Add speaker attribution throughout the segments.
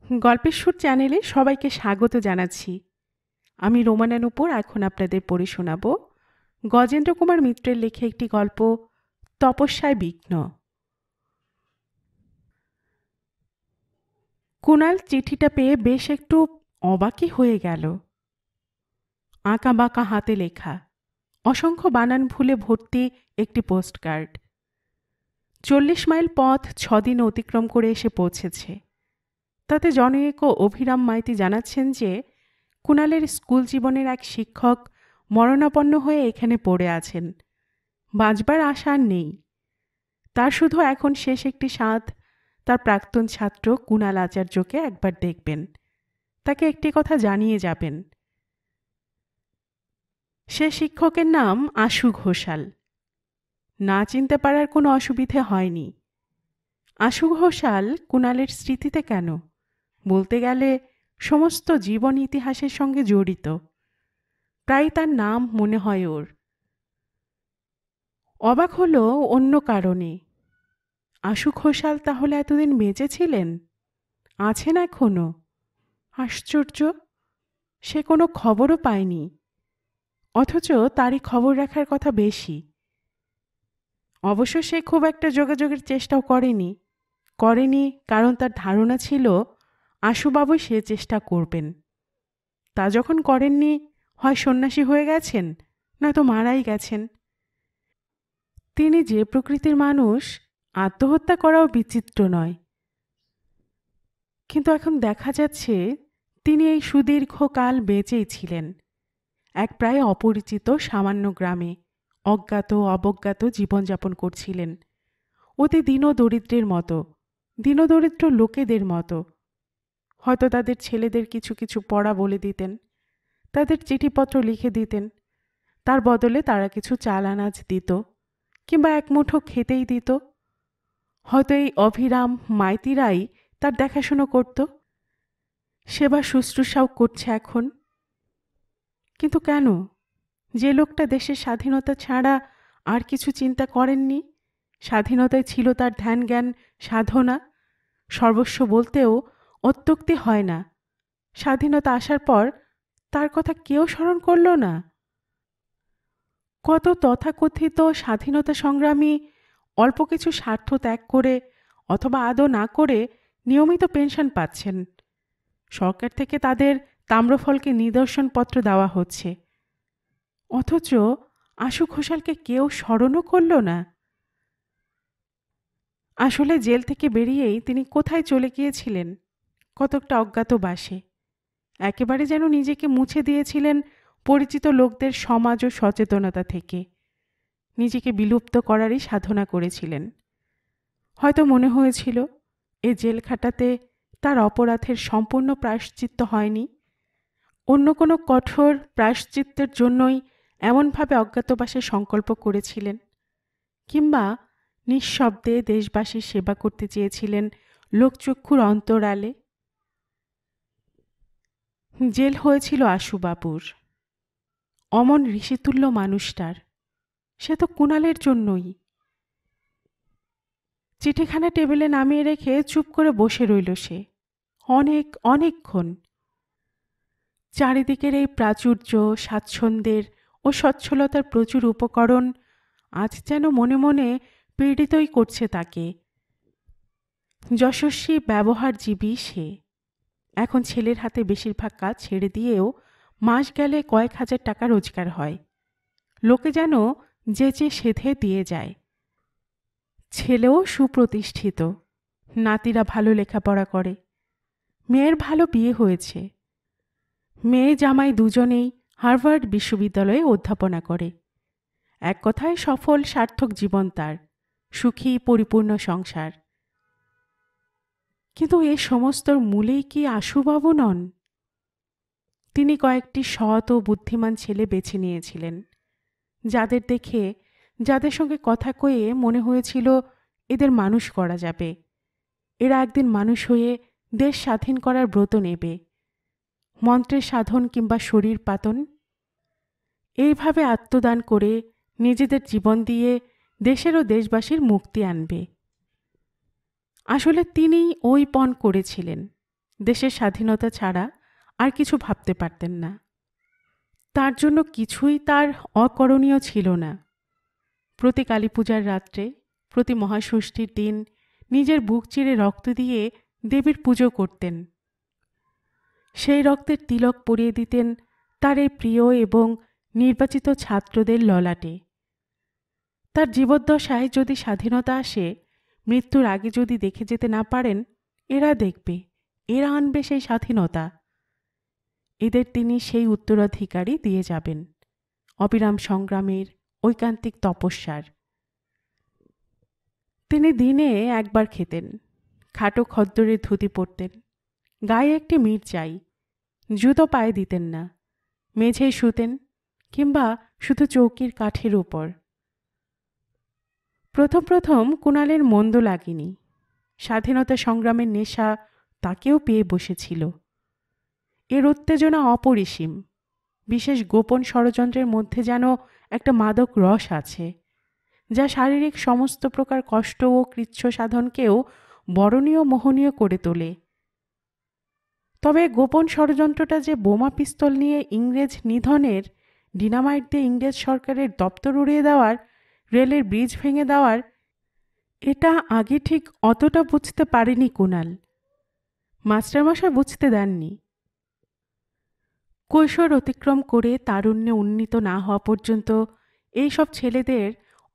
Speaker 1: গল্পের সুর চ্যানেলে সবাইকে স্বাগত জানাচ্ছি। আমি রোমানা নূপুর এখন আপনাদের পড়ে শোনাব গজেন্দ্র কুমার মিত্রের লেখা একটি গল্প, তপস্যায় বিঘ্ন। কুণাল চিঠিটা পেয়ে বেশ একটু অবাকই হয়ে গেল। আঁকা বাঁকা হাতে লেখা, অসংখ্য বানান ভুলে ভর্তি একটি পোস্টকার্ড। 40 মাইল পথ 6 দিন অতিক্রম করে এসে পৌঁছেছে। তাতে জনৈক অভিরাম মাইতি জানাচ্ছেন যে কুণালের স্কুল জীবনের এক শিক্ষক মরণাপন্ন হয়ে এখানে পড়ে আছেন। বাঁচবার আশা আর নেই। তার শুধু এখন শেষ একটি স্বাদ, তার প্রাক্তন ছাত্র কুণাল আচার্যকে একবার দেখবেন, তাকে একটি কথা জানিয়ে যাবেন। সে শিক্ষকের নাম আশু ঘোষাল। না চিনতে পারার কোনো অসুবিধে হয়নি। আশু ঘোষাল কুণালের স্মৃতিতে কেন, বলতে গেলে সমস্ত জীবন ইতিহাসের সঙ্গে জড়িত। প্রায় তার নাম মনে হয় ওর। অবাক হলো অন্য কারণে। আশু ঘোষাল তাহলে এতদিন বেঁচে ছিলেন, আছেন এখনো? আশ্চর্য, সে কোনো খবরও পায়নি, অথচ তারই খবর রাখার কথা বেশি। অবশ্য সে খুব একটা যোগাযোগের চেষ্টাও করেনি কারণ তার ধারণা ছিল আশুবাবুই সে চেষ্টা করবেন। তা যখন করেননি, হয় সন্ন্যাসী হয়ে গেছেন, নয়তো মারাই গেছেন। তিনি যে প্রকৃতির মানুষ, আত্মহত্যা করাও বিচিত্র নয়। কিন্তু এখন দেখা যাচ্ছে তিনি এই সুদীর্ঘকাল বেঁচেই ছিলেন এক প্রায় অপরিচিত সামান্য গ্রামে, অজ্ঞাত অবজ্ঞাত জীবনযাপন করছিলেন। অতি দীনদরিদ্রের মতো, দীনদরিদ্র লোকেদের মতো। হয়তো তাদের ছেলেদের কিছু কিছু পড়া বলে দিতেন, তাদের চিঠিপত্র লিখে দিতেন, তার বদলে তারা কিছু চাল আনাজ দিত, কিংবা এক মুঠো খেতেই দিত। হয়তো এই অভিরাম মাইতিরাই তার দেখাশুনো করত, সেবা শুশ্রূষাও করছে এখন। কিন্তু কেন? যে লোকটা দেশের স্বাধীনতা ছাড়া আর কিছু চিন্তা করেননি, স্বাধীনতায় ছিল তার ধ্যান জ্ঞান সাধনা, সর্বস্ব বলতেও অত্যুক্তি হয় না, স্বাধীনতা আসার পর তার কথা কেউ স্মরণ করল না। কত তথাকথিত স্বাধীনতা সংগ্রামী অল্প কিছু স্বার্থ ত্যাগ করে অথবা আদৌ না করে নিয়মিত পেনশন পাচ্ছেন। সরকার থেকে তাদের তাম্রফলকে নিদর্শনপত্র দেওয়া হচ্ছে, অথচ আশু ঘোষালকে কেউ স্মরণও করল না। আসলে জেল থেকে বেরিয়েই তিনি কোথায় চলে গিয়েছিলেন, কতকটা অজ্ঞাতবাসে। একেবারে যেন নিজেকে মুছে দিয়েছিলেন পরিচিত লোকদের সমাজ ও সচেতনতা থেকে, নিজেকে বিলুপ্ত করারই সাধনা করেছিলেন। হয়তো মনে হয়েছিল এ জেল খাটাতে তার অপরাধের সম্পূর্ণ প্রায়শ্চিত্ত হয়নি, অন্য কোনো কঠোর প্রায়শ্চিত্তের জন্যই এমনভাবে অজ্ঞাতবাসে সংকল্প করেছিলেন, কিংবা নিঃশব্দে দেশবাসীর সেবা করতে চেয়েছিলেন লোকচক্ষুর অন্তরালে। জেল হয়েছিল আশুবাবুর, অমন ঋষিতুল্য মানুষটার। সে তো কুণালের জন্যই। চিঠিখানা টেবিলে নামিয়ে রেখে চুপ করে বসে রইল সে অনেকক্ষণ। চারিদিকের এই প্রাচুর্য, স্বাচ্ছন্দ্যের ও সচ্ছলতার প্রচুর উপকরণ আজ যেন মনে মনে পীড়িতই করছে তাকে। যশস্বী ব্যবহারজীবী সে। এখন ছেলের হাতে বেশিরভাগ কাজ ছেড়ে দিয়েও মাস গেলে কয়েক হাজার টাকা রোজগার হয়। লোকে যেন যেচে সেধে দিয়ে যায়। ছেলেও সুপ্রতিষ্ঠিত, নাতিরা ভালো লেখাপড়া করে, মেয়ের ভালো বিয়ে হয়েছে। মেয়ে জামাই দুজনেই হার্ভার্ড বিশ্ববিদ্যালয়ে অধ্যাপনা করে। এক কথায় সফল সার্থক জীবন তার, সুখী পরিপূর্ণ সংসার। কিন্তু এ সমস্তর মূলেই কি আশুবাবু নন? তিনি কয়েকটি সৎ ও বুদ্ধিমান ছেলে বেছে নিয়েছিলেন, যাদের দেখে, যাদের সঙ্গে কথা কয়ে মনে হয়েছিল এদের মানুষ করা যাবে, এরা একদিন মানুষ হয়ে দেশ স্বাধীন করার ব্রত নেবে, মন্ত্রের সাধন কিংবা শরীর পাতন। এইভাবে আত্মদান করে নিজেদের জীবন দিয়ে দেশের ও দেশবাসীর মুক্তি আনবে। আসলে তিনিই ওই পণ করেছিলেন, দেশের স্বাধীনতা ছাড়া আর কিছু ভাবতে পারতেন না। তার জন্য কিছুই তার অকরণীয় ছিল না। প্রতি কালীপূজার রাত্রে, প্রতি মহাষষ্ঠীর দিন নিজের বুক চিরে রক্ত দিয়ে দেবীর পুজো করতেন। সেই রক্তের তিলক পরিয়ে দিতেন তার এই প্রিয় এবং নির্বাচিত ছাত্রদের ললাটে। তার জীবদ্দশায় যদি স্বাধীনতা আসে, মৃত্যুর আগে যদি দেখে যেতে না পারেন, এরা দেখবে, এরা আনবে সেই স্বাধীনতা। এদের তিনি সেই উত্তরাধিকারী দিয়ে যাবেন, অবিরাম সংগ্রামের, ঐকান্তিক তপস্যার। তিনি দিনে একবার খেতেন, খাটো খদ্দরের ধুতি পরতেন, গায়ে একটি মির্চাই, জুতো পায়ে দিতেন না, মেঝেয় শুতেন কিংবা শুধু চৌকির কাঠের উপর। প্রথম প্রথম কুণালের মন্দ লাগেনি। স্বাধীনতা সংগ্রামের নেশা তাকেও পেয়ে বসেছিল। এর উত্তেজনা অপরিসীম। বিশেষ গোপন ষড়যন্ত্রের মধ্যে যেন একটা মাদক রস আছে, যা শারীরিক সমস্ত প্রকার কষ্ট ও কৃচ্ছ সাধনকেও বরণীয় মোহনীয় করে তোলে। তবে গোপন ষড়যন্ত্রটা যে বোমা পিস্তল নিয়ে ইংরেজ নিধনের, ডিনামাইট দিয়ে ইংরেজ সরকারের দপ্তর উড়িয়ে দেওয়ার, রেলের ব্রিজ ভেঙে দেওয়ার, এটা আগে ঠিক অতটা বুঝতে পারেনি কুণাল। মাস্টারমশাই বুঝতে দেননি। কৈশোর অতিক্রম করে তারুণ্যে উন্নীত না হওয়া পর্যন্ত এই সব ছেলেদের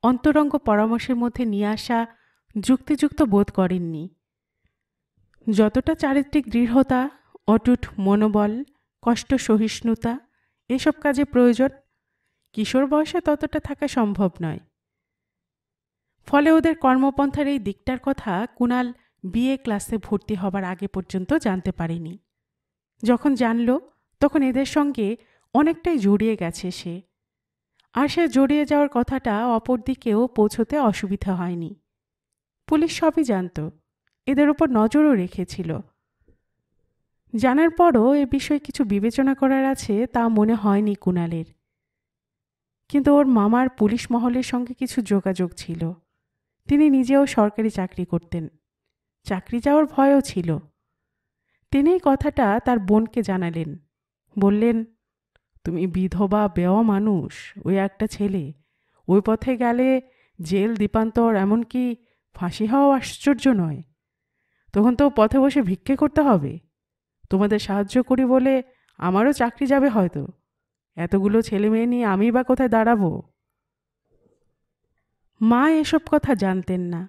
Speaker 1: অন্তরঙ্গ পরামর্শের মধ্যে নিয়ে আসা যুক্তিযুক্ত বোধ করেননি। যতটা চারিত্রিক দৃঢ়তা, অটুট মনোবল, কষ্ট সহিষ্ণুতা এসব কাজে প্রয়োজন, কিশোর বয়সে ততটা থাকা সম্ভব নয়। ফলে ওদের কর্মপন্থার এই দিকটার কথা কুণাল বিএ ক্লাসে ভর্তি হবার আগে পর্যন্ত জানতে পারেনি। যখন জানল, তখন এদের সঙ্গে অনেকটাই জড়িয়ে গেছে সে। আর সে জড়িয়ে যাওয়ার কথাটা অপর দিকেও পৌঁছতে অসুবিধা হয়নি। পুলিশ সবই জানত, এদের ওপর নজরও রেখেছিল। জানার পরও এ বিষয়ে কিছু বিবেচনা করার আছে তা মনে হয়নি কুণালের। কিন্তু ওর মামার পুলিশ মহলের সঙ্গে কিছু যোগাযোগ ছিল। তিনি নিজেও সরকারি চাকরি করতেন, চাকরি যাওয়ার ভয়ও ছিল। তিনি এই কথাটা তার বোনকে জানালেন। বললেন, তুমি বিধবা বেওয়া মানুষ, ওই একটা ছেলে, ওই পথে গেলে জেল, দ্বীপান্তর, এমনকি ফাঁসি হওয়া আশ্চর্য নয়। তখন তো পথে বসে ভিক্ষে করতে হবে। তোমাদের সাহায্য করি বলে আমারও চাকরি যাবে হয়তো। এতগুলো ছেলে মেয়ে নিয়ে আমি বা কোথায় দাঁড়াবো? মা এসব কথা জানতেন না।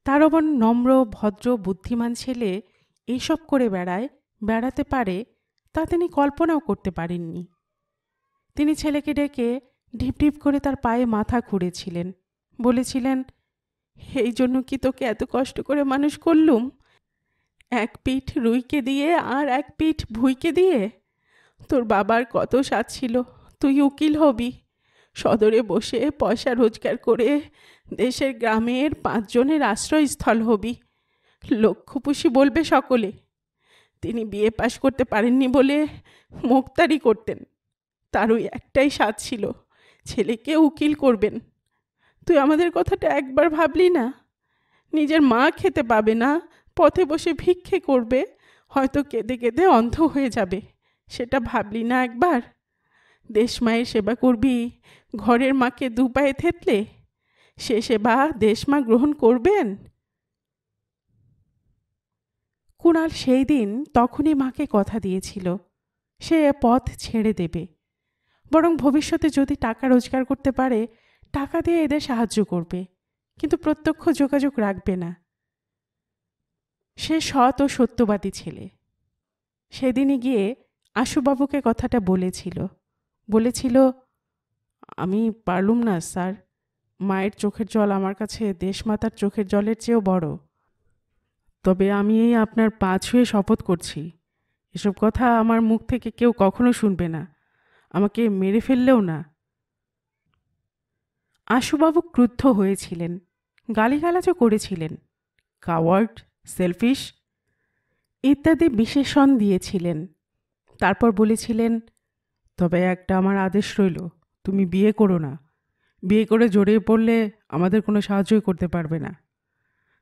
Speaker 1: তার ওপর নম্র, ভদ্র, বুদ্ধিমান ছেলে এইসব করে বেড়াতে পারে তা তিনি কল্পনাও করতে পারেননি। তিনি ছেলেকে ডেকে ঢিপ ঢিপ করে তার পায়ে মাথা খুঁড়েছিলেন। বলেছিলেন, এই জন্য কি তোকে এত কষ্ট করে মানুষ করলুম? এক পিঠ রুইকে দিয়ে আর এক পিঠ ভুইকে দিয়ে। তোর বাবার কত স্বাদ ছিল তুই উকিল হবি, সদরে বসে পয়সা রোজগার করে দেশের গ্রামের 5 জনের আশ্রয়স্থল হবি, লক্ষ্যপুষি বলবে সকলে। তিনি বিএ পাশ করতে পারেননি বলে মোক্তারি করতেন। তার ওই একটাই স্বাদ ছিল, ছেলেকে উকিল করবেন। তুই আমাদের কথাটা একবার ভাবলি না? নিজের মা খেতে পাবে না, পথে বসে ভিক্ষে করবে, হয়তো কেঁদে কেঁদে অন্ধ হয়ে যাবে, সেটা ভাবলি না একবার? দেশ মায়ের সেবা করবি, ঘরের মাকে 2 পায়ে থেতলে, সে সেবা দেশমা গ্রহণ করবেন? কুণাল সেই দিন তখনই মাকে কথা দিয়েছিল, সে পথ ছেড়ে দেবে, বরং ভবিষ্যতে যদি টাকা রোজগার করতে পারে টাকা দিয়ে এদের সাহায্য করবে, কিন্তু প্রত্যক্ষ যোগাযোগ রাখবে না। সে সৎ ও সত্যবাদী ছেলে। সেদিনই গিয়ে আশুবাবুকে কথাটা বলেছিল, আমি পারলুম না স্যার, মায়ের চোখের জল আমার কাছে দেশমাতার চোখের জলের চেয়েও বড়। তবে আমি এই আপনার পা ছুঁয়ে শপথ করছি, এসব কথা আমার মুখ থেকে কেউ কখনো শুনবে না, আমাকে মেরে ফেললেও না। আশুবাবু ক্রুদ্ধ হয়েছিলেন, গালিগালাজও করেছিলেন, কাওয়ার্ড, সেলফিশ ইত্যাদি বিশেষণ দিয়েছিলেন। তারপর বলেছিলেন, তবে একটা আমার আদেশ রইল, তুমি বিয়ে করো না। বিয়ে করে জড়িয়ে পড়লে আমাদের কোনো সাহায্যই করতে পারবে না,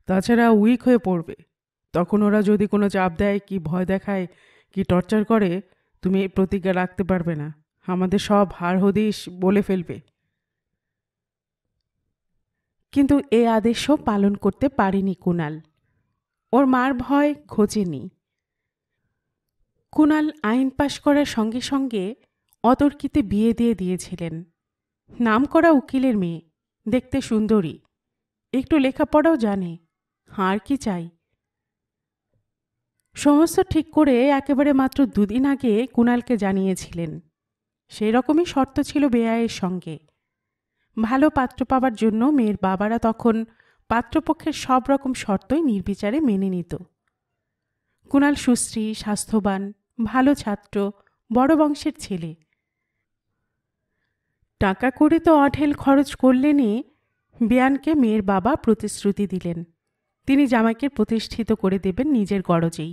Speaker 1: তাছাড়া উইক হয়ে পড়বে, তখন ওরা যদি কোনো চাপ দেয়, কি ভয় দেখায়, কি টর্চার করে, তুমি এই প্রতিজ্ঞা রাখতে পারবে না। আমাদের সব হাড় হদিশ বলে ফেলবে। কিন্তু এ আদেশও পালন করতে পারেনি কুণাল। ওর মার ভয় ঘোচেনি। কুণাল আইন পাশ করার সঙ্গে সঙ্গে অতর্কিতে বিয়ে দিয়ে দিয়েছিলেন। নামকরা উকিলের মেয়ে, দেখতে সুন্দরী, একটু লেখাপড়াও জানে। আর কি চাই? সমস্ত ঠিক করে একেবারে মাত্র 2 দিন আগে কুণালকে জানিয়েছিলেন। সেই রকমই শর্ত ছিল বেয়ায়ের সঙ্গে। ভালো পাত্র পাবার জন্য মেয়ের বাবারা তখন পাত্রপক্ষের সব রকম শর্তই নির্বিচারে মেনে নিত। কুণাল সুশ্রী, স্বাস্থ্যবান, ভালো ছাত্র, বড় বংশের ছেলে। টাকা করে তো অঢেল খরচ করলেনই। বেয়ানকে মেয়ের বাবা প্রতিশ্রুতি দিলেন তিনি জামাইকে প্রতিষ্ঠিত করে দেবেন নিজের গরজেই।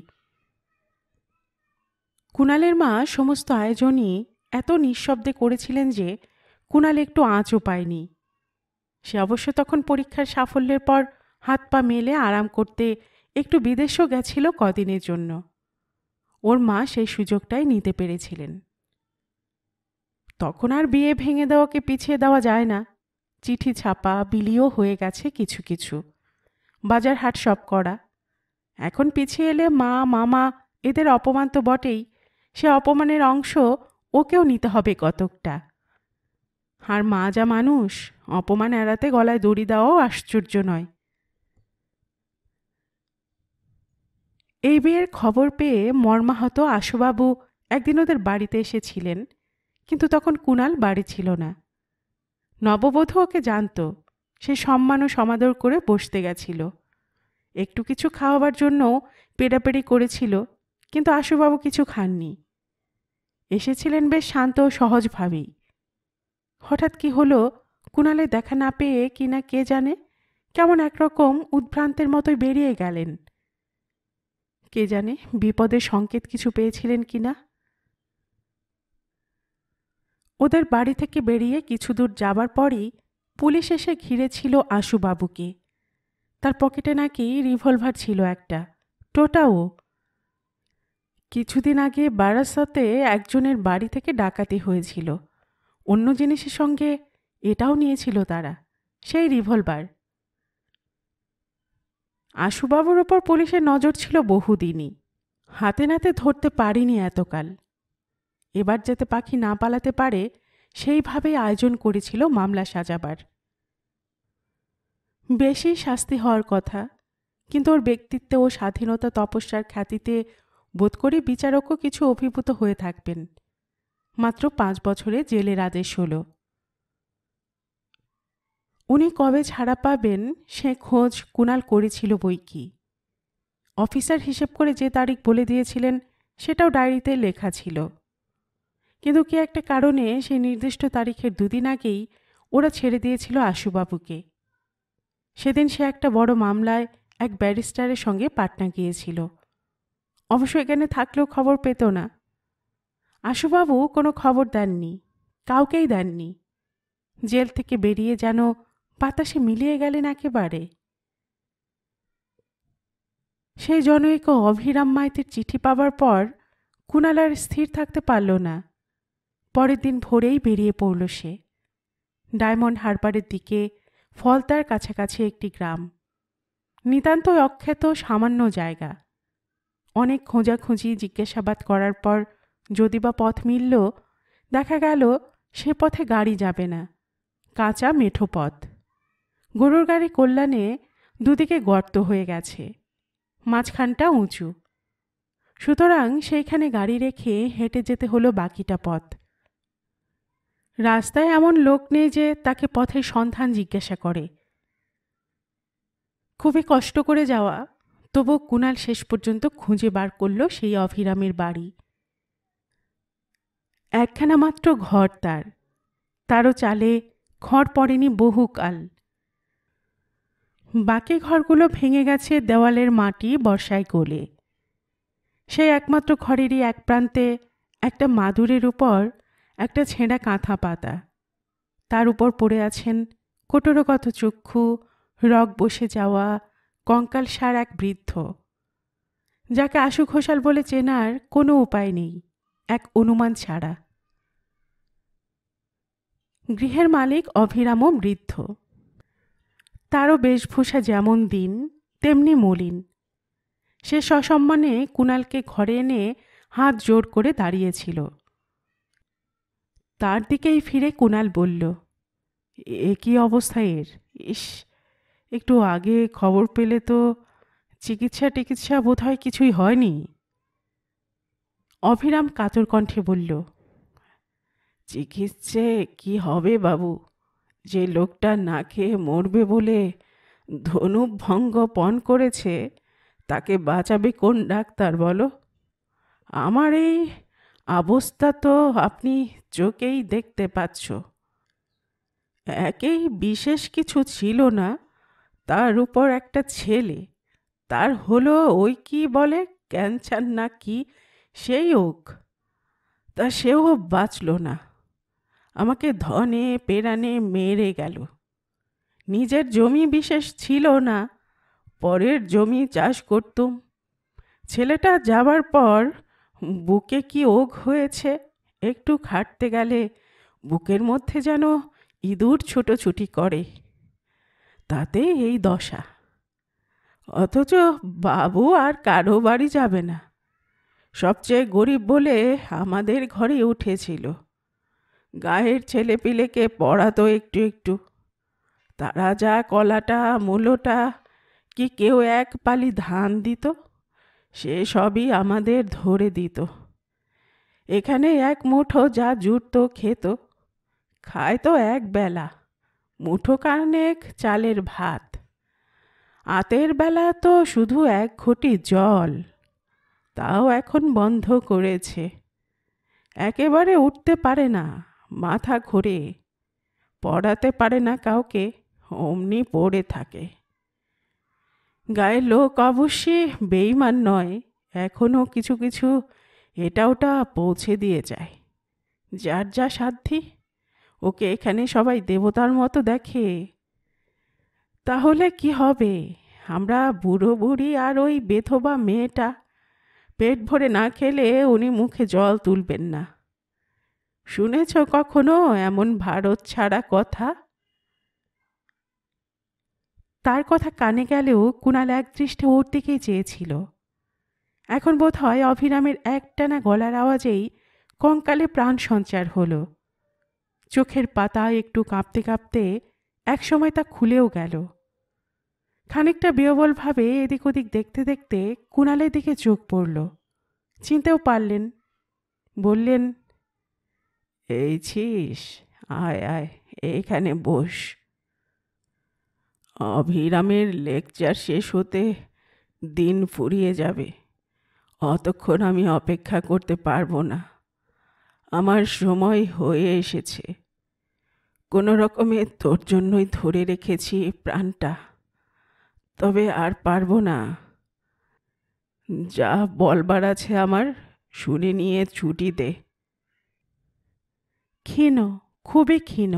Speaker 1: কুণালের মা সমস্ত আয়োজনই এত নিঃশব্দে করেছিলেন যে কুণাল একটু আঁচও পায়নি। সে অবশ্য তখন পরীক্ষার সাফল্যের পর হাত পা মেলে আরাম করতে একটু বিদেশেও গেছিল কদিনের জন্য। ওর মা সেই সুযোগটাই নিতে পেরেছিলেন। তখন আর বিয়ে ভেঙে দেওয়াকে পিছিয়ে দেওয়া যায় না। চিঠি ছাপা, বিলিও হয়ে গেছে কিছু কিছু, বাজার হাট সব করা। এখন পিছিয়ে এলে মা, মামা এদের অপমান তো বটেই, সে অপমানের অংশ ওকেও নিতে হবে কতকটা। আর মা যা মানুষ, অপমান এড়াতে গলায় দড়ি দেওয়াও আশ্চর্য নয়। এই বিয়ের খবর পেয়ে মর্মাহত আশুবাবু একদিন ওদের বাড়িতে এসেছিলেন, কিন্তু তখন কুণাল বাড়ি ছিল না। নববধূ ওকে জানত, সে সম্মান ও সমাদর করে বসতে গেছিল। একটু কিছু খাওয়াবার জন্য পেড়াপেড়ি করেছিল, কিন্তু আশুবাবু কিছু খাননি। এসেছিলেন বেশ শান্ত ও সহজভাবেই। হঠাৎ কি হলো, কুণালের দেখা না পেয়ে কিনা কে জানে কেমন একরকম উদ্ভ্রান্তের মতোই বেরিয়ে গেলেন। কে জানে বিপদের সংকেত কিছু পেয়েছিলেন কিনা। ওদের বাড়ি থেকে বেরিয়ে কিছু দূর যাবার পরই পুলিশ এসে ঘিরেছিল আশুবাবুকে। তার পকেটে নাকি রিভলভার ছিল একটা, টোটাও। কিছুদিন আগে বারাসাতে একজনের বাড়ি থেকে ডাকাতি হয়েছিল, অন্য জিনিসের সঙ্গে এটাও নিয়েছিল তারা, সেই রিভলভার। আশুবাবুর ওপর পুলিশের নজর ছিল বহুদিনই, হাতে নাতে ধরতে পারিনি এতকাল। এবার যাতে পাখি না পালাতে পারে সেইভাবেই আয়োজন করেছিল মামলা সাজাবার। বেশি শাস্তি হওয়ার কথা, কিন্তু ওর ব্যক্তিত্বে ও স্বাধীনতা তপস্যার খ্যাতিতে বোধ করি বিচারকও কিছু অভিভূত হয়ে থাকবেন। মাত্র 5 বছরে জেলের আদেশ হল। উনি কবে ছাড়া পাবেন সে খোঁজ কুণাল করেছিল বই কি। অফিসার হিসেব করে যে তারিখ বলে দিয়েছিলেন সেটাও ডায়েরিতে লেখা ছিল, কিন্তু কি একটা কারণে সেই নির্দিষ্ট তারিখের 2 দিন আগেই ওরা ছেড়ে দিয়েছিল আশুবাবুকে। সেদিন সে একটা বড় মামলায় এক ব্যারিস্টারের সঙ্গে পাটনা গিয়েছিল। অবশ্য এখানে থাকলেও খবর পেত না। আশুবাবু কোনো খবর দেননি, কাউকেই দেননি। জেল থেকে বেরিয়ে যেন বাতাসে মিলিয়ে গেলেন একেবারে। সেই জনৈক অভিরাম মাইতির চিঠি পাবার পর কুণাল আর স্থির থাকতে পারল না। পরের দিন ভোরেই বেরিয়ে পড়ল সে। ডায়মন্ড হারবারের দিকে, ফলতার কাছাকাছি একটি গ্রাম, নিতান্ত অখ্যাত সামান্য জায়গা। অনেক খোঁজাখুঁজি জিজ্ঞাসাবাদ করার পর যদি বা পথ মিলল, দেখা গেল সে পথে গাড়ি যাবে না, কাঁচা মেঠো পথ। গরুর গাড়ি কল্যাণে দুদিকে গর্ত হয়ে গেছে, মাঝখানটা উঁচু। সুতরাং সেইখানে গাড়ি রেখে হেঁটে যেতে হলো বাকিটা পথ। রাস্তায় এমন লোক নেই যে তাকে পথের সন্ধান জিজ্ঞাসা করে। খুবই কষ্ট করে যাওয়া, তবু কুণাল শেষ পর্যন্ত খুঁজে বার করল সেই অভিরামের বাড়ি। একখানা মাত্র ঘর তারও চালে খড় পড়েনি বহুকাল। বাকি ঘরগুলো ভেঙে গেছে দেওয়ালের মাটি বর্ষায় গলে। সেই একমাত্র ঘরেরই এক প্রান্তে একটা মাদুরের উপর একটা ছেঁড়া কাঁথা পাতা, তার উপর পড়ে আছেন কোটরগত চক্ষু, রগ বসে যাওয়া কঙ্কালসার এক বৃদ্ধ। যাকে আশু ঘোষাল বলে চেনার কোনো উপায় নেই এক অনুমান ছাড়া। গৃহের মালিক অভিরামও বৃদ্ধ। তারও বেশভূষা যেমন দিন তেমনি মলিন। সে সসম্মানে কুণালকে ঘরে এনে হাত জোড় করে দাঁড়িয়েছিল। তার দিকেই ফিরে কুণাল বলল, এ কি অবস্থা এর? ইস, একটু আগে খবর পেলে তো। চিকিৎসা বোধহয় কিছুই হয়নি। অভিরাম কাতর কণ্ঠে বলল, চিকিৎসে কি হবে বাবু? যে লোকটা না খেয়ে মরবে বলে ধনুভঙ্গ পণ করেছে, তাকে বাঁচাবে কোন ডাক্তার বলো? আমার এই অবস্থা তো আপনি চোখেই দেখতে পাচ্ছ। একেই বিশেষ কিছু ছিল না, তার উপর একটা ছেলে, তার হলো ওই কি বলে ক্যান্সার না কি, সেই হোক, তা সেও বাঁচল না। আমাকে ধনে পেরানে মেরে গেল। নিজের জমি বিশেষ ছিল না, পরের জমি চাষ করতুম। ছেলেটা যাবার পর বুকে কি ওঘ হয়েছে, একটু খাটতে গেলে বুকের মধ্যে যেন ইঁদুর ছোটাছুটি করে, তাতে এই দশা। অথচ বাবু আর কারো বাড়ি যাবে না। সবচেয়ে গরিব বলে আমাদের ঘরে উঠেছিল। গায়ের ছেলেপিলেকে পড়াতো একটু একটু। তারা যা কলাটা মূলোটা কি কেউ এক পালি ধান দিত, সে সবই আমাদের ধরে দিত। এখানে এক মুঠো যা জুটতো খেত, খায় তো এক বেলা, মুঠো কানেক চালের ভাত। আতের বেলা তো শুধু এক ঘটি জল, তাও এখন বন্ধ করেছে। একেবারে উঠতে পারে না, মাথা ঘোরে, পড়াতে পারে না কাউকে, অমনি পড়ে থাকে। গায়ের লোক অবশ্যই বেইমান নয়, এখনও কিছু কিছু এটা ওটা পৌঁছে দিয়ে যায়। যার যা সাধ্যি, ওকে এখানে সবাই দেবতার মতো দেখে। তাহলে কি হবে? আমরা বুড়ো বুড়ি আর ওই বেথবা মেয়েটা পেট ভরে না খেলে উনি মুখে জল তুলবেন না। শুনেছ কখনো এমন ভারত ছাড়া কথা? তার কথা কানে গেলেও কুণাল একদৃষ্টে ওর দিকেই চেয়েছিল। এখন বোধ হয় অভিরামের একটানা গলার আওয়াজেই কঙ্কালে প্রাণ সঞ্চার হলো। চোখের পাতা একটু কাঁপতে কাঁপতে একসময় তা খুলেও গেল। খানিকটা বিহ্বলভাবে এদিক ওদিক দেখতে দেখতে কুণালের দিকে চোখ পড়ল। চিনতেও পারলেন। বললেন, এই ছিস, আয় আয়, এইখানে বস। অভিরামের লেকচার শেষ হতে দিন ফুরিয়ে যাবে, অতক্ষণ আমি অপেক্ষা করতে পারবো না। আমার সময় হয়ে এসেছে। কোনো রকমে তোর জন্যই ধরে রেখেছি প্রাণটা, তবে আর পারবো না। যা বলবার আছে আমার শুনে নিয়ে ছুটি দে। ক্ষীণ, খুবই ক্ষীণ,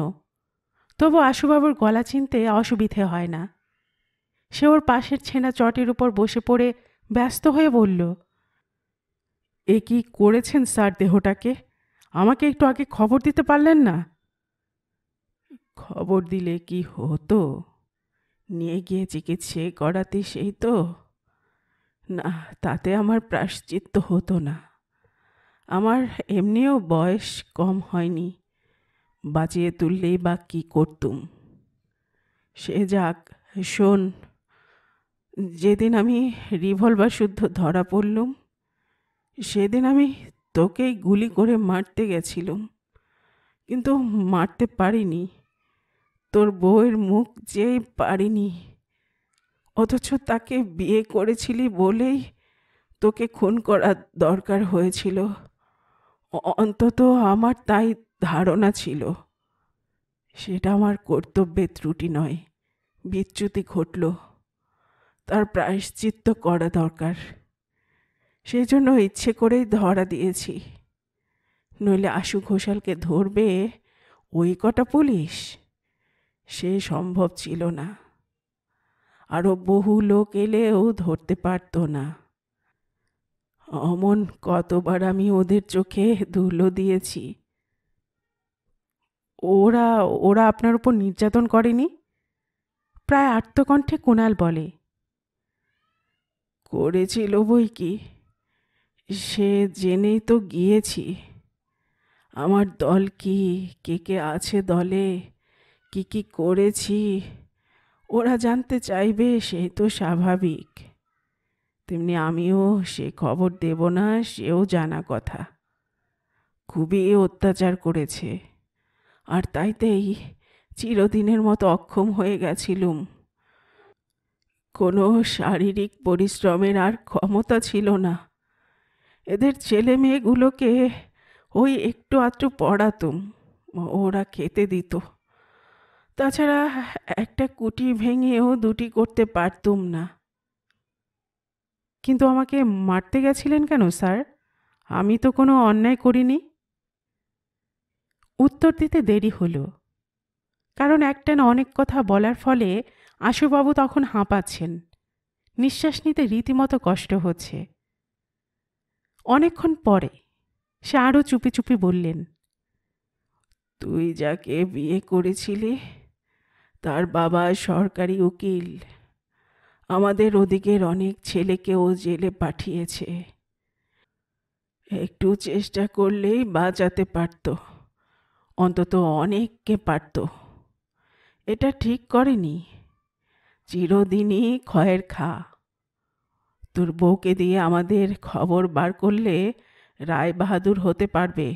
Speaker 1: তবু আশুবাবুর গলা চিনতে অসুবিধে হয় না। সে ওর পাশের ছেঁড়া চটের উপর বসে পড়ে ব্যস্ত হয়ে বলল, এ কি করেছেন স্যার দেহটাকে? আমাকে একটু আগে খবর দিতে পারলেন না? খবর দিলে কি হতো? নিয়ে গিয়ে চিকিৎসা করাতে সেই তো। না, তাতে আমার প্রায়শ্চিত্ত হতো না। আমার এমনিও বয়স কম হয়নি, বাঁচিয়ে তুললেই বা কী করতুম। সে যাক, শোন, যেদিন আমি রিভলভার শুদ্ধ ধরা পড়লুম, সেদিন আমি তোকেই গুলি করে মারতে গেছিলুম, কিন্তু মারতে পারিনি। তোর বউয়ের মুখ যেই পারিনি, অথচ তাকে বিয়ে করেছিলি বলেই তোকে খুন করা দরকার হয়েছিল। অন্তত আমার তাই ধারণা ছিল। সেটা আমার কর্তব্যের ত্রুটি নয়, বিচ্যুতি ঘটল, তার প্রায়শ্চিত্ত করা দরকার। সেই জন্য ইচ্ছে করেই ধরা দিয়েছি, নইলে আশু ঘোষালকে ধরবে ওই কটা পুলিশ, সে সম্ভব ছিল না। আরও বহু লোক এলেও ধরতে পারত না। অমন কতবার আমি ওদের চোখে ধুলো দিয়েছি। ওরা ওরা আপনার উপর নির্যাতন করেনি? প্রায় আর্তকণ্ঠে কুণাল বলে। করেছিল বই কি, সে জেনেই তো গিয়েছি। আমার দল কি, কে কে আছে দলে, কি কি করেছি, ওরা জানতে চাইবে, সেই তো স্বাভাবিক। তেমনি আমিও সে খবর দেব না, সেও জানা কথা। খুবই অত্যাচার করেছে, আর তাইতেই চিরদিনের মতো অক্ষম হয়ে গেছিলুম। কোনো শারীরিক পরিশ্রমের আর ক্ষমতা ছিল না। এদের ছেলে মেয়েগুলোকে ওই একটু আধটু পড়াতুম, ওরা খেতে দিত। তাছাড়া একটা কুটি ভেঙেও দুটি করতে পারতুম না। কিন্তু আমাকে মারতে গেছিলেন কেন স্যার? আমি তো কোনো অন্যায় করিনি। উত্তর দিতে দেরি হলো, কারণ একটানা অনেক কথা বলার ফলে আশুবাবু তখন হাঁপাচ্ছেন। নিঃশ্বাস নিতে রীতিমতো কষ্ট হচ্ছে। অনেকক্ষণ পরে সে আরও চুপি চুপি বললেন, তুই যাকে বিয়ে করেছিলি তার বাবা সরকারি উকিল। আমাদের ওদিকের অনেক ছেলেকেও জেলে পাঠিয়েছে। একটু চেষ্টা করলেই বাঁচাতে পারত, অন্তত অনেককে পারত। এটা ঠিক করেনি, চিরদিনই ক্ষয়ের খা। তোর বউকে দিয়ে আমাদের খবর বার করলে রায় বাহাদুর হতে পারবে,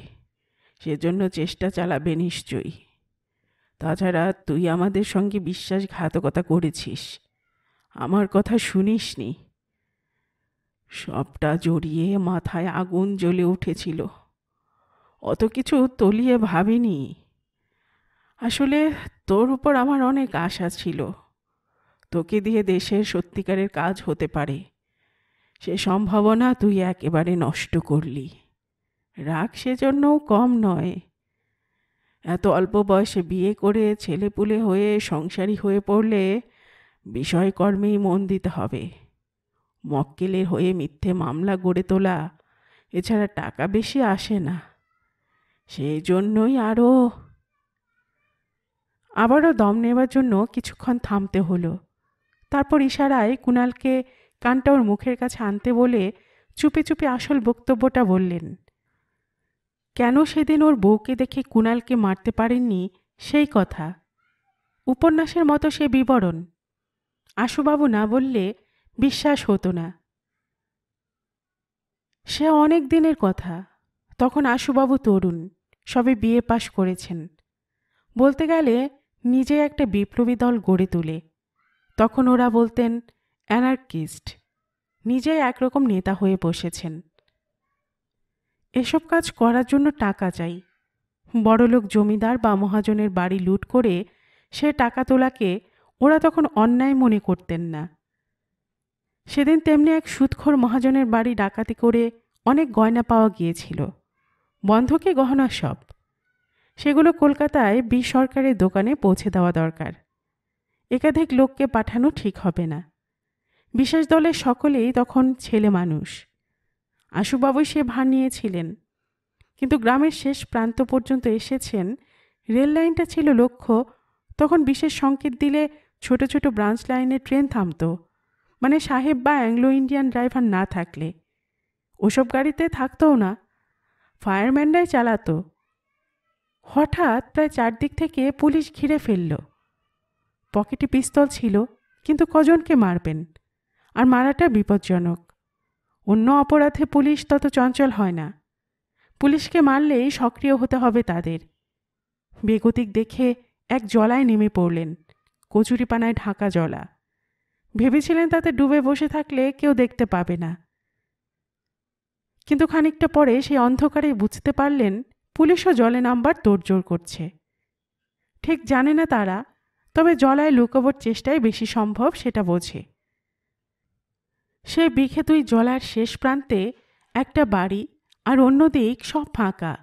Speaker 1: সেজন্য চেষ্টা চালাবে নিশ্চয়ই। তাছাড়া তুই আমাদের সঙ্গে বিশ্বাসঘাতকতা করেছিস, আমার কথা শুনিসনি। সবটা জড়িয়ে মাথায় আগুন জ্বলে উঠেছিল, অত কিছু তলিয়ে ভাবিনি। আসলে তোর উপর আমার অনেক আশা ছিল, তোকে দিয়ে দেশের সত্যিকারের কাজ হতে পারে, সে সম্ভাবনা তুই একেবারে নষ্ট করলি। রাগ সেজন্যও কম নয়। এত অল্প বয়সে বিয়ে করে ছেলেপুলে হয়ে সংসারী হয়ে পড়লে বিষয়কর্মেই মন দিতে হবে। মক্কেলের হয়ে মিথ্যে মামলা গড়ে তোলা, এছাড়া টাকা বেশি আসে না। সেই জন্যই আবারও দম নেবার জন্য কিছুক্ষণ থামতে হলো। তারপর ইশারায় কুণালকে কানটা ওর মুখের কাছে আনতে বলে চুপি চুপি আসল বক্তব্যটা বললেন। কেন সেদিন ওর বউকে দেখে কুণালকে মারতে পারেননি সেই কথা, উপন্যাসের মতো সে বিবরণ আশুবাবু না বললে বিশ্বাস হতো না। সে অনেক দিনের কথা, তখন আশুবাবু তরুণ, সবে বিয়ে পাশ করেছেন। বলতে গেলে নিজে একটা বিপ্লবী দল গড়ে তোলে। তখন ওরা বলতেন অ্যানার্কিস্ট। নিজেই একরকম নেতা হয়ে বসেছেন। এসব কাজ করার জন্য টাকা চাই। বড়লোক জমিদার বা মহাজনের বাড়ি লুট করে সে টাকা তোলাকে ওরা তখন অন্যায় মনে করতেন না। সেদিন তেমনি এক সুদখোর মহাজনের বাড়ি ডাকাতি করে অনেক গয়না পাওয়া গিয়েছিল, বন্ধকি গহনা সব। সেগুলো কলকাতায় সরকারের দোকানে পৌঁছে দেওয়া দরকার। একাধিক লোককে পাঠানো ঠিক হবে না। বিশেষ দলের সকলেই তখন ছেলে মানুষ। আশুবাবু সে ভার নিয়েছিলেন, কিন্তু গ্রামের শেষ প্রান্ত পর্যন্ত এসেছেন। রেল লাইনটা ছিল লক্ষ্য। তখন বিশেষ সংকেত দিলে ছোট ছোট ব্রাঞ্চ লাইনে ট্রেন থামত, মানে সাহেব বা অ্যাংলো ইন্ডিয়ান ড্রাইভার না থাকলে। ওসব গাড়িতে থাকতও না, ফায়ারম্যানরাই চালাতো। হঠাৎ প্রায় চারদিক থেকে পুলিশ ঘিরে ফেলল। পকেটে পিস্তল ছিল, কিন্তু কজনকে মারবেন? আর মারাটা বিপজ্জনক। অন্য অপরাধে পুলিশ তত চঞ্চল হয় না। পুলিশকে মারলেই সক্রিয় হতে হবে তাদের। বেগতিক দেখে এক জলায় নেমে পড়লেন, কচুরিপানায় ঢাকা জলা। ভেবেছিলেন তাতে ডুবে বসে থাকলে কেউ দেখতে পাবে না, কিন্তু খানিকটা পরে সেই অন্ধকারে বুঝতে পারলেন পুলিশও জলে নামবার তোড়জোড় করছে। ঠিক জানে না তারা, তবে জলায় লুকোবার চেষ্টায় বেশি সম্ভব সেটা বোঝে। সে বিঘে দুই জলার শেষ প্রান্তে একটা বাড়ি, আর অন্যদিক সব ফাঁকা।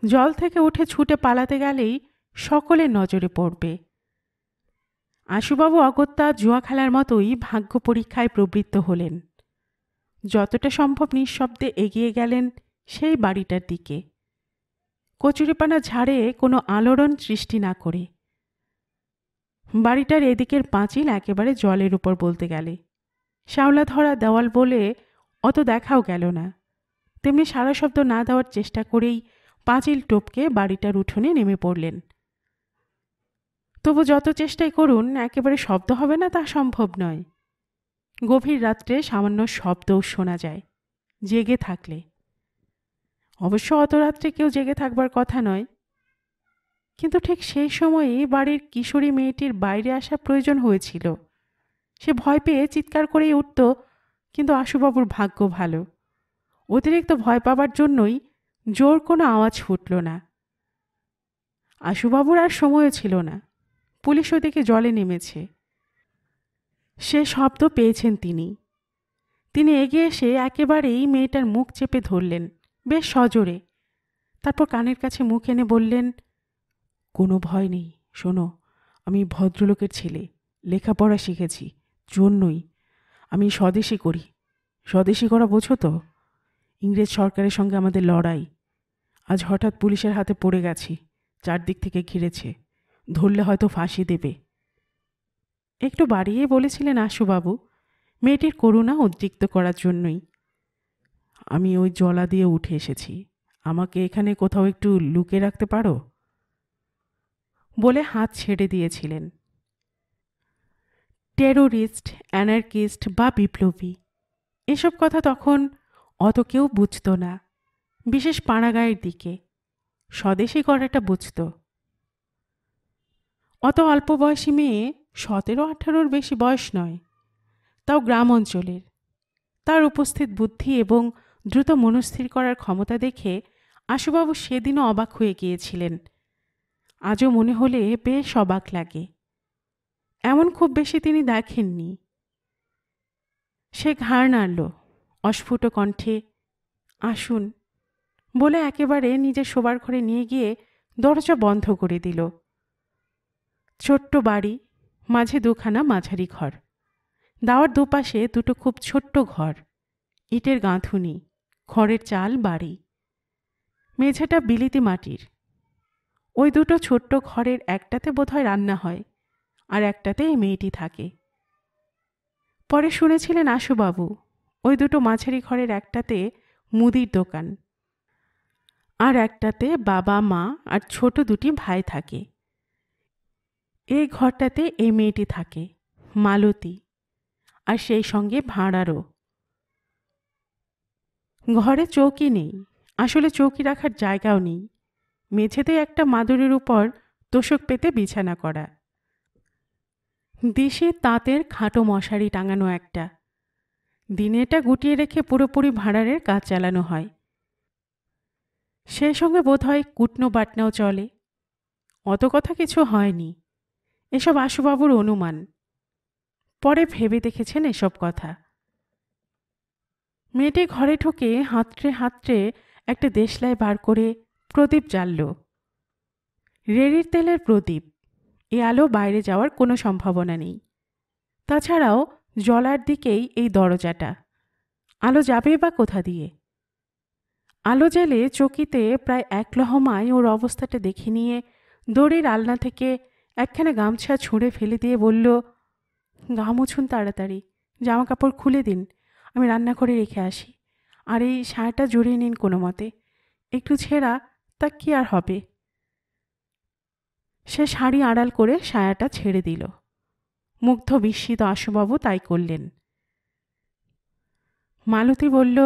Speaker 1: জল থেকে উঠে ছুটে পালাতে গেলেই সকলের নজরে পড়বে। আশুবাবু অগত্যা জুয়া খেলার মতোই ভাগ্য পরীক্ষায় প্রবৃত্ত হলেন। যতটা সম্ভব নিঃশব্দে এগিয়ে গেলেন সেই বাড়িটার দিকে, কচুরিপানা ঝাড়ে কোনো আলোড়ন সৃষ্টি না করে। বাড়িটার এদিকের পাঁচিল একেবারে জলের উপর বলতে গেলে, শ্যাওলা ধরা দেওয়াল বলে অত দেখাও গেল না। তেমনি সারা শব্দ না দেওয়ার চেষ্টা করেই পাঁচিল টপকে বাড়িটার উঠোনে নেমে পড়লেন। তবু যত চেষ্টাই করুন একেবারে শব্দ হবে না তা সম্ভব নয়। গভীর রাত্রে সামান্য শব্দও শোনা যায় জেগে থাকলে। অবশ্য অত রাত্রে কেউ জেগে থাকবার কথা নয়, কিন্তু ঠিক সেই সময়েই বাড়ির কিশোরী মেয়েটির বাইরে আসা প্রয়োজন হয়েছিল। সে ভয় পেয়ে চিৎকার করেই উঠত, কিন্তু আশুবাবুর ভাগ্য ভালো, অতিরিক্ত ভয় পাবার জন্যই জোর কোনো আওয়াজ ফুটল না। আশুবাবুর আর সময়ও ছিল না, পুলিশ ওদিকে জলে নেমেছে। সে শব্দ পেয়েছেন তিনি এগিয়ে এসে একেবারেই মেয়েটার মুখ চেপে ধরলেন বেশ সজোরে। তারপর কানের কাছে মুখ এনে বললেন, কোনো ভয় নেই, শোনো, আমি ভদ্রলোকের ছেলে, লেখাপড়া শিখেছি, জন্যই আমি স্বদেশী করি। স্বদেশী করা বোঝো তো? ইংরেজ সরকারের সঙ্গে আমাদের লড়াই। আজ হঠাৎ পুলিশের হাতে পড়ে গেছি, চারদিক থেকে ঘিরেছে, ধরলে হয়তো ফাঁসি দেবে। একটু বাড়িয়ে বলেছিলেন আশুবাবু, মেয়েটির করুণা উদ্রিক্ত করার জন্যই। আমি ওই জলা দিয়ে উঠে এসেছি, আমাকে এখানে কোথাও একটু লুকিয়ে রাখতে পারো? বলে হাত ছেড়ে দিয়েছিলেন। টেরোরিস্ট, অ্যানার্কিস্ট বা বিপ্লবী, এসব কথা তখন অত কেউ বুঝত না, বিশেষ পাড়াগাঁয়ের দিকে। স্বদেশী করাটা বুঝত। অত অল্প বয়সী মেয়ে, 17-18 বেশি বয়স নয়, তাও গ্রাম অঞ্চলের। তার উপস্থিত বুদ্ধি এবং দ্রুত মনস্থির করার ক্ষমতা দেখে আশুবাবু সেদিনও অবাক হয়ে গিয়েছিলেন। আজও মনে হলে বেশ অবাক লাগে। এমন খুব বেশি তিনি দেখেননি। সে ঘাড় নাড়ল অস্ফুট কণ্ঠে, আসুন বলে একেবারে নিজের শোবার ঘরে নিয়ে গিয়ে দরজা বন্ধ করে দিল। ছোট্ট বাড়ি, মাঝে দুখানা মাঝারি ঘর, দাওয়ার দুপাশে দুটো খুব ছোট্ট ঘর, ইটের গাঁথুনি, খড়ের চাল বাড়ি। মেঝেটা বিলিতি মাটির। ওই দুটো ছোট্ট ঘরের একটাতে বোধহয় রান্না হয়, আর একটাতে এই মেয়েটি থাকে। পরে শুনেছিলেন আশুবাবু, ওই দুটো মাঝারি ঘরের একটাতে মুদির দোকান, আর একটাতে বাবা মা আর ছোট দুটি ভাই থাকে। এই ঘরটাতে এই মেয়েটি থাকে, মালতী, আর সেই সঙ্গে ভাঁড়ারও। ঘরে চৌকি নেই, আসলে চৌকি রাখার জায়গাও নেই। মেঝেতে একটা মাদুরের উপর তোষক পেতে বিছানা করা, দেশে তাঁতের খাটো মশারি টাঙানো একটা। দিনে এটা গুটিয়ে রেখে পুরোপুরি ভাঁড়ারের কাজ চালানো হয়। সেই সঙ্গে বোধহয় কুটনো বাটনাও চলে। অত কথা কিছু হয়নি, এসব আশুবাবুর অনুমান। পরে ভেবে দেখেছেন এসব কথা। মেয়েটি ঘরে ঢুকে হাতড়ে হাতড়ে একটা দেশলাই বার করে প্রদীপ জ্বালল। রেড়ির তেলের প্রদীপ, এ আলো বাইরে যাওয়ার কোনো সম্ভাবনা নেই। তাছাড়াও জলার দিকেই এই দরজাটা, আলো যাবে বা কোথা দিয়ে? আলো জেলে চকিতে প্রায় এক লহমায় ওর অবস্থাটা দেখে নিয়ে দড়ির আলনা থেকে একখানা গামছা ছুঁড়ে ফেলে দিয়ে বলল, গা মুছুন তাড়াতাড়ি, জামা কাপড় খুলে দিন, আমি রান্না করে রেখে আসি। আর এই সায়াটা জড়িয়ে নিন কোনো মতে, একটু ছেঁড়া, তা কি আর হবে। সে শাড়ি আড়াল করে সায়াটা ছেড়ে দিল। মুগ্ধ বিস্মিত আশুবাবু তাই করলেন। মালতী বলল,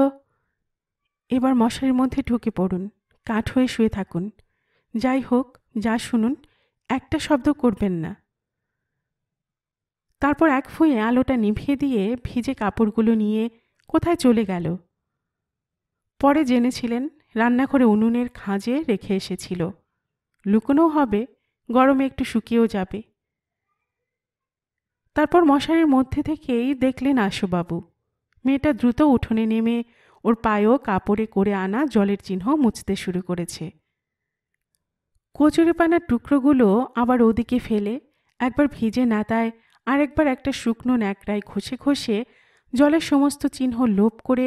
Speaker 1: এবার মশারির মধ্যে ঢুকে পড়ুন, কাঠ হয়ে শুয়ে থাকুন। যাই হোক, যা শুনুন, একটা শব্দ করবেন না। তারপর এক ফুঁয়ে আলোটা নিভিয়ে দিয়ে ভিজে কাপড়গুলো নিয়ে কোথায় চলে গেল। পরে জেনেছিলেন রান্নাঘরে উনুনের খাঁজে রেখে এসেছিল। লুকোনোও হবে, গরমে একটু শুকিয়েও যাবে। তারপর মশারির মধ্যে থেকেই দেখলেন আশুবাবু, মেয়েটা দ্রুত উঠোনে নেমে ওর পায়েও কাপড়ে করে আনা জলের চিহ্ন মুছতে শুরু করেছে। কচুরিপানার টুকরোগুলো আবার ওদিকে ফেলে একবার ভিজে নাতায় আর একবার একটা শুকনো ন্যাকড়ায় ঘষে ঘষে জলের সমস্ত চিহ্ন লোপ করে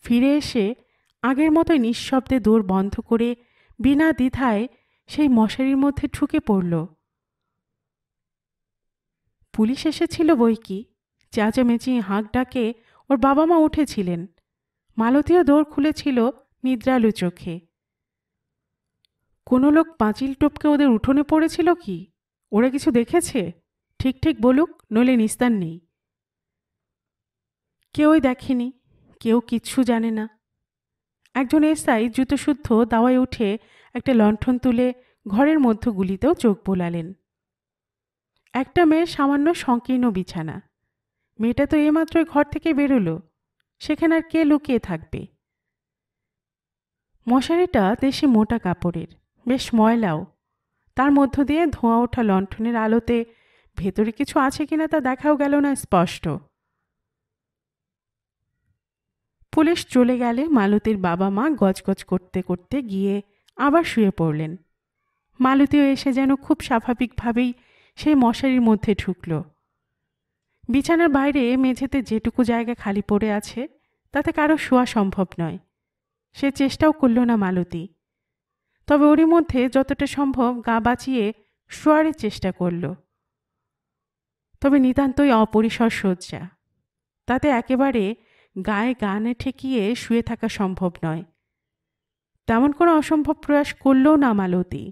Speaker 1: ফিরে এসে আগের মতোই নিঃশব্দে দৌড় বন্ধ করে বিনা দ্বিধায় সেই মশারির মধ্যে ঢুকে পড়ল। পুলিশ এসেছিল বই কি, চেঁচামেচি হাঁক ডাকে ওর বাবা মা উঠেছিলেন। মালতীও দৌড় খুলেছিল নিদ্রালু চোখে। কোনো লোক পাঁচিল টপকে ওদের উঠোনে পড়েছিল কি? ওরা কিছু দেখেছে? ঠিক ঠিক বলুক, নইলে নিস্তার নেই। কেউই দেখেনি, কেউ কিচ্ছু জানে না। একজন এসআই জুতোশুদ্ধ দাওয়ায় উঠে একটা লণ্ঠন তুলে ঘরের মধ্যগুলিতেও চোখ বোলালেন। একটা মেয়ের সামান্য সংকীর্ণ বিছানা। মেয়েটা তো এইমাত্রই ঘর থেকে বেরোলো, সেখানে আর কে লুকিয়ে থাকবে? মশারিটা দেশি মোটা কাপড়ের, বেশ ময়লাও। তার মধ্য দিয়ে ধোঁয়া ওঠা লণ্ঠনের আলোতে ভেতরে কিছু আছে কিনা তা দেখাও গেল না স্পষ্ট। পুলিশ চলে গেলে মালতীর বাবা মা গজগজ করতে করতে গিয়ে আবার শুয়ে পড়লেন। মালতীও এসে যেন খুব স্বাভাবিকভাবেই সেই মশারির মধ্যে ঢুকল। বিছানার বাইরে মেঝেতে যেটুকু জায়গা খালি পড়ে আছে তাতে কারো শোয়া সম্ভব নয়। সে চেষ্টাও করল না মালতী, তবে ওরই মধ্যে যতটা সম্ভব গা বাঁচিয়ে শোয়ারের চেষ্টা করল। তবে নিতান্তই অপরিসর শয্যা, তাতে একেবারে গায়ে গানে ঠেকিয়ে শুয়ে থাকা সম্ভব নয়। তেমন কোনো অসম্ভব প্রয়াস করলও না মালতী।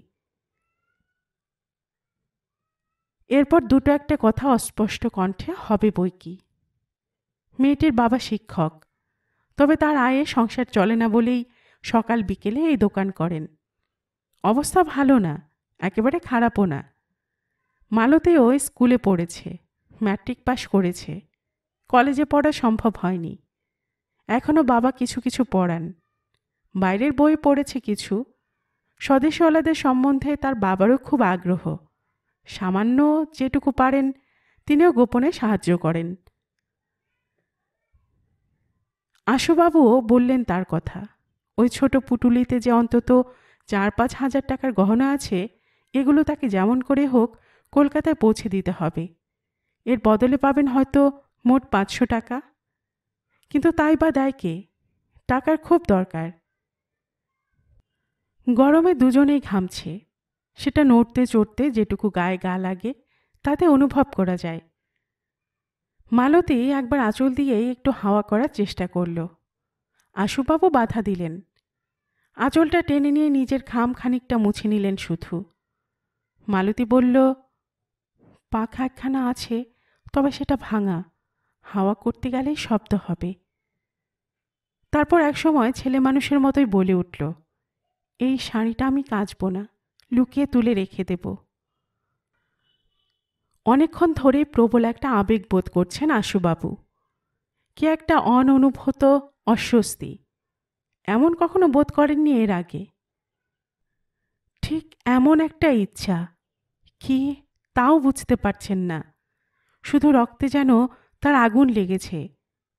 Speaker 1: এরপর দুটো একটা কথা অস্পষ্ট কণ্ঠে হবে বই কি। মেয়েটির বাবা শিক্ষক, তবে তার আয়ে সংসার চলে না বলেই সকাল বিকেলে এই দোকান করেন। অবস্থা ভালো না, একেবারে খারাপও না। মালতীও স্কুলে পড়েছে, ম্যাট্রিক পাশ করেছে, কলেজে পড়া সম্ভব হয়নি। এখনও বাবা কিছু কিছু পড়ান, বাইরের বই পড়েছে কিছু। স্বদেশওয়ালাদের সম্বন্ধে তার বাবারও খুব আগ্রহ। সামান্য যেটুকু পারেন তিনিও গোপনে সাহায্য করেন। আশুবাবুও বললেন তার কথা। ওই ছোট পুটুলিতে যে অন্তত 4-5 হাজার টাকার গহনা আছে, এগুলো তাকে যেমন করে হোক কলকাতায় পৌঁছে দিতে হবে। এর বদলে পাবেন হয়তো মোট 500 টাকা। কিন্তু তাই বা দেয় কে? টাকার খুব দরকার। গরমে দুজনেই ঘামছে, সেটা নড়তে চড়তে যেটুকু গায়ে গা লাগে তাতে অনুভব করা যায়। মালতী একবার আঁচল দিয়েই একটু হাওয়া করার চেষ্টা করল। আশুবাবু বাধা দিলেন। আঁচলটা টেনে নিয়ে নিজের ঘাম খানিকটা মুছে নিলেন শুধু। মালতী বলল, পাখা একখানা আছে, তবে সেটা ভাঙা, হাওয়া করতে গেলেই শব্দ হবে। তারপর একসময় ছেলে মানুষের মতোই বলে উঠল, এই শাড়িটা আমি কাচব না, লুকিয়ে তুলে রেখে দেব। অনেকক্ষণ ধরে প্রবল একটা আবেগ বোধ করছেন আশুবাবু। কি একটা অননুভূত অস্বস্তি, এমন কখনো বোধ করেননি এর আগে। ঠিক এমন একটা ইচ্ছা, কি তাও বুঝতে পারছেন না। শুধু রক্তে যেন তার আগুন লেগেছে,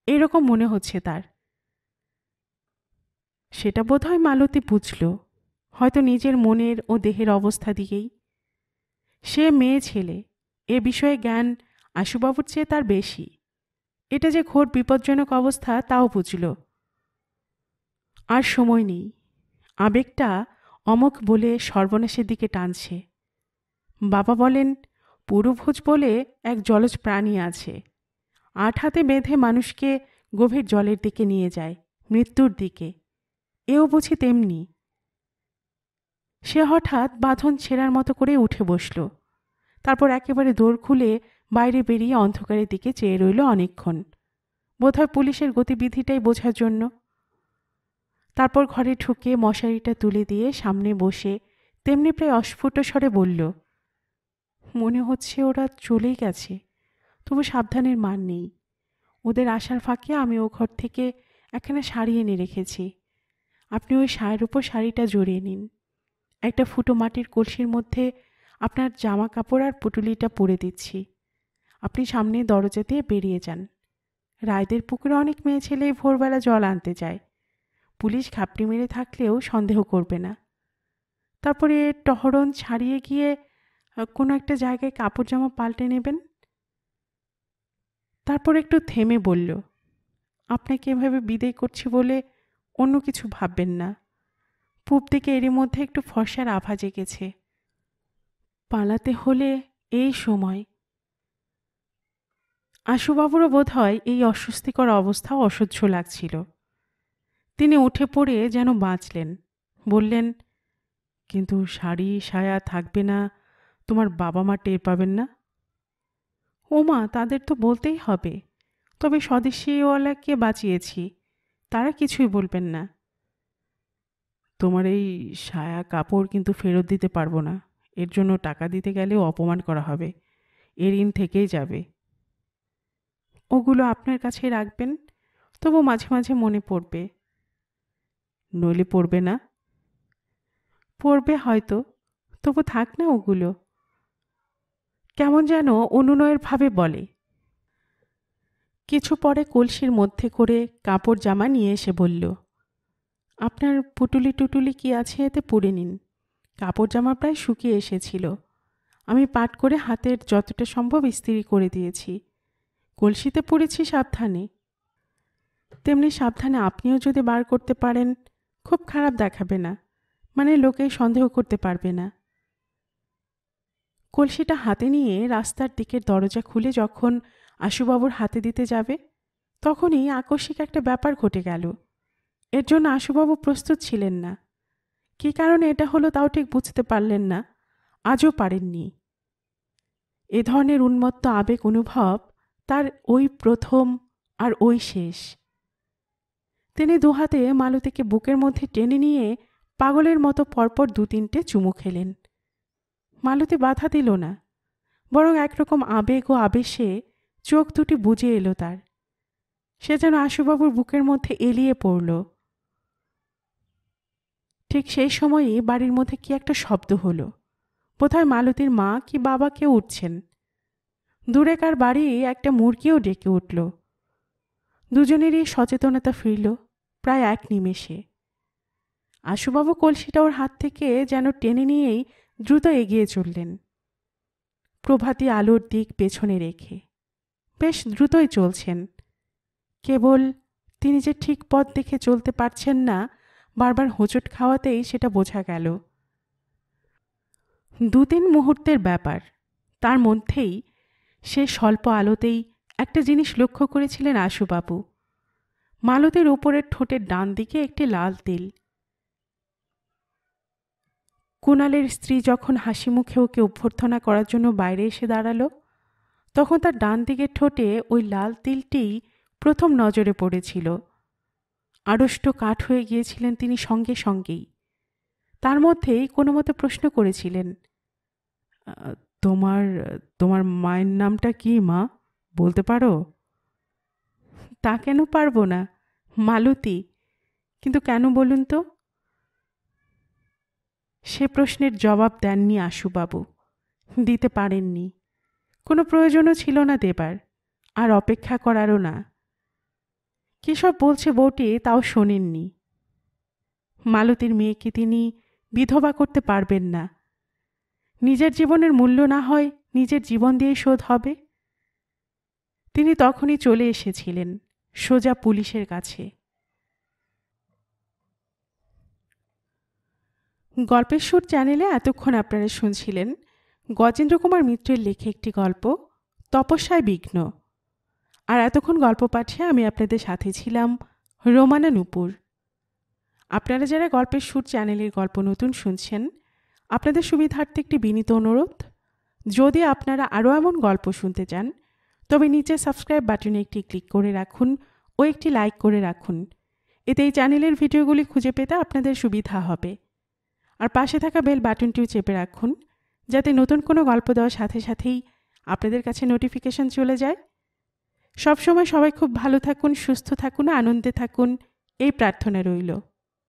Speaker 1: এরকম মনে হচ্ছে তার। সেটা বোধহয় মালতী বুঝল, হয়তো নিজের মনের ও দেহের অবস্থা দিয়েই। সে মেয়ে ছেলে, এ বিষয়ে জ্ঞান আশুবাবুর চেয়ে তার বেশি। এটা যে ঘোর বিপজ্জনক অবস্থা তাও বুঝল। আর সময় নেই, আবেগটা অমক বলে সর্বনাশের দিকে টানছে। বাবা বলেন, পুরুভোজ বলে এক জলজ প্রাণী আছে, 8 হাতে বেঁধে মানুষকে গভীর জলের দিকে নিয়ে যায়, মৃত্যুর দিকে। এও বুঝি তেমনি। সে হঠাৎ বাঁধন ছেঁড়ার মতো করে উঠে বসল। তারপর একেবারে দৌড় খুলে বাইরে বেরিয়ে অন্ধকারের দিকে চেয়ে রইল অনেকক্ষণ, বোধহয় পুলিশের গতিবিধিটাই বোঝার জন্য। তারপর ঘরে ঢুকে মশারিটা তুলে দিয়ে সামনে বসে তেমনি প্রায় অস্ফুট স্বরে বলল, মনে হচ্ছে ওরা চলেই গেছে, তবু সাবধানের মান নেই। ওদের আসার ফাঁকে আমি ও ঘর থেকে একখানা শাড়ি এনে রেখেছি। আপনি ওই শাড়ির উপর শাড়িটা জড়িয়ে নিন। একটা ফুটো মাটির কলসির মধ্যে আপনার জামা কাপড় আর পুটুলিটা পরে দিচ্ছি। আপনি সামনে দরজা দিয়ে বেরিয়ে যান। রায়দের পুকুরে অনেক মেয়ে ছেলে ভোরবেলা জল আনতে যায়, পুলিশ ঘাপটি মেরে থাকলেও সন্দেহ করবে না। তারপরে টহরন ছাড়িয়ে গিয়ে কোনো একটা জায়গায় কাপড় জামা পাল্টে নেবেন। তারপর একটু থেমে বলল, আপনাকে এভাবে বিদায় করছি বলে অন্য কিছু ভাববেন না। পূব দিকে এরই মধ্যে একটু ফর্সার আভা জেগেছে। পালাতে হলে এই সময়। আশুবাবুরও বোধ হয় এই অস্বস্তিকর অবস্থা অসহ্য লাগছিল। তিনি উঠে পড়ে যেন বাঁচলেন। বললেন, কিন্তু শাড়ি সায়া থাকবে না, তোমার বাবা মা টের পাবেন না? ওমা, তাদের তো বলতেই হবে। তবে স্বদেশীওয়ালাকে বাঁচিয়েছি, তারা কিছুই বলবেন না। তোমার এই সায়া কাপড় কিন্তু ফেরত দিতে পারবো না। এর জন্য টাকা দিতে গেলেও অপমান করা হবে। এর ঋণ থেকেই যাবে। ওগুলো আপনার কাছে রাখবেন, তবু মাঝে মাঝে মনে পড়বে। নইলে পড়বে না? পড়বে হয়তো, তবু থাক না ওগুলো। কেমন যেন অনুনয়ের ভাবে বলে। কিছু পরে কলসির মধ্যে করে কাপড় জামা নিয়ে এসে বলল, আপনার পুটুলি টুটুলি কি আছে এতে পরে নিন। কাপড় জামা প্রায় শুকিয়ে এসেছিল। আমি পাট করে হাতের যতটা সম্ভব ইস্ত্রি করে দিয়েছি। কলসিতে পড়েছি সাবধানে। তেমনি সাবধানে আপনিও যদি বার করতে পারেন, খুব খারাপ দেখাবে না, মানে লোকে সন্দেহ করতে পারবে না। কলসিটা হাতে নিয়ে রাস্তার দিকের দরজা খুলে যখন আশুবাবুর হাতে দিতে যাবে, তখনই আকস্মিক একটা ব্যাপার ঘটে গেল। এর জন্য আশুবাবু প্রস্তুত ছিলেন না। কী কারণে এটা হলো তাও ঠিক বুঝতে পারলেন না, আজও পারেননি। এ ধরনের উন্মত্ত আবেগ অনুভব তার ওই প্রথম আর ওই শেষ। তিনি দুহাতে মালতীকে বুকের মধ্যে টেনে নিয়ে পাগলের মতো পরপর 2-3টে চুমু খেলেন। মালতী বাধা দিল না, বরং একরকম আবেগ ও আবেশে চোখ দুটি বুজে এলো তার। সে যেন আশুবাবুর বুকের মধ্যে এলিয়ে পড়ল। ঠিক সেই সময়ই বাড়ির মধ্যে কি একটা শব্দ হলো। বোধহয় মালতীর মা কি বাবা কেউ উঠছেন। দূরেকার বাড়ি একটা মুরগিও ডেকে উঠল। দুজনেরই সচেতনতা ফিরল প্রায় এক নিমেষে। আশুবাবু কলসিটা ওর হাত থেকে যেন টেনে নিয়েই দ্রুত এগিয়ে চললেন, প্রভাতী আলোর দিক পেছনে রেখে। বেশ দ্রুতই চলছেন। কেবল তিনি যে ঠিক পথ দেখে চলতে পারছেন না, বারবার হোঁচট খাওয়াতেই সেটা বোঝা গেল। 2-3 মুহূর্তের ব্যাপার। তার মধ্যেই সে স্বল্প আলোতেই একটা জিনিস লক্ষ্য করেছিলেন আশুবাবু। মালতীর উপরের ঠোঁটের ডান দিকে একটি লাল তিল। কুণালের স্ত্রী যখন হাসি মুখে ওকে অভ্যর্থনা করার জন্য বাইরে এসে দাঁড়ালো, তখন তার ডান দিকের ঠোঁটে ওই লাল তিলটিই প্রথম নজরে পড়েছিল। আড়ষ্ট কাঠ হয়ে গিয়েছিলেন তিনি সঙ্গে সঙ্গেই। তার মধ্যেই কোনো মতে প্রশ্ন করেছিলেন, তোমার তোমার মায়ের নামটা কি মা, বলতে পারো? তা কেন পারবো না, মালতী। কিন্তু কেন বলুন তো? সে প্রশ্নের জবাব দেননি আশুবাবু, দিতে পারেননি। কোনো প্রয়োজনও ছিল না দেবার, আর অপেক্ষা করারও না। কী সব বলছে বউটি তাও শোনেননি। মালতীর মেয়েকে তিনি বিধবা করতে পারবেন না। নিজের জীবনের মূল্য না হয় নিজের জীবন দিয়েই শোধ হবে। তিনি তখনই চলে এসেছিলেন সোজা পুলিশের কাছে। গল্পের সুর চ্যানেলে এতক্ষণ আপনারা শুনছিলেন গজেন্দ্র কুমার মিত্রের লেখা একটি গল্প, তপস্যায় বিঘ্ন। আর এতক্ষণ গল্প পাঠে আমি আপনাদের সাথে ছিলাম রোমানা নূপুর। আপনারা যারা গল্পের সুর চ্যানেলের গল্প নতুন শুনছেন, আপনাদের সুবিধার্থে একটি বিনীত অনুরোধ, যদি আপনারা আরও এমন গল্প শুনতে চান, তবে নিচে সাবস্ক্রাইব বাটনে একটি ক্লিক করে রাখুন ও একটি লাইক করে রাখুন। এতে এই চ্যানেলের ভিডিওগুলি খুঁজে পেতে আপনাদের সুবিধা হবে। আর পাশে থাকা বেল বাটনটিও চেপে রাখুন, যাতে নতুন কোনো গল্প দেওয়ার সাথে সাথেই আপনাদের কাছে নোটিফিকেশন চলে যায়। সবসময় সবাই খুব ভালো থাকুন, সুস্থ থাকুন, আনন্দে থাকুন, এই প্রার্থনা রইল।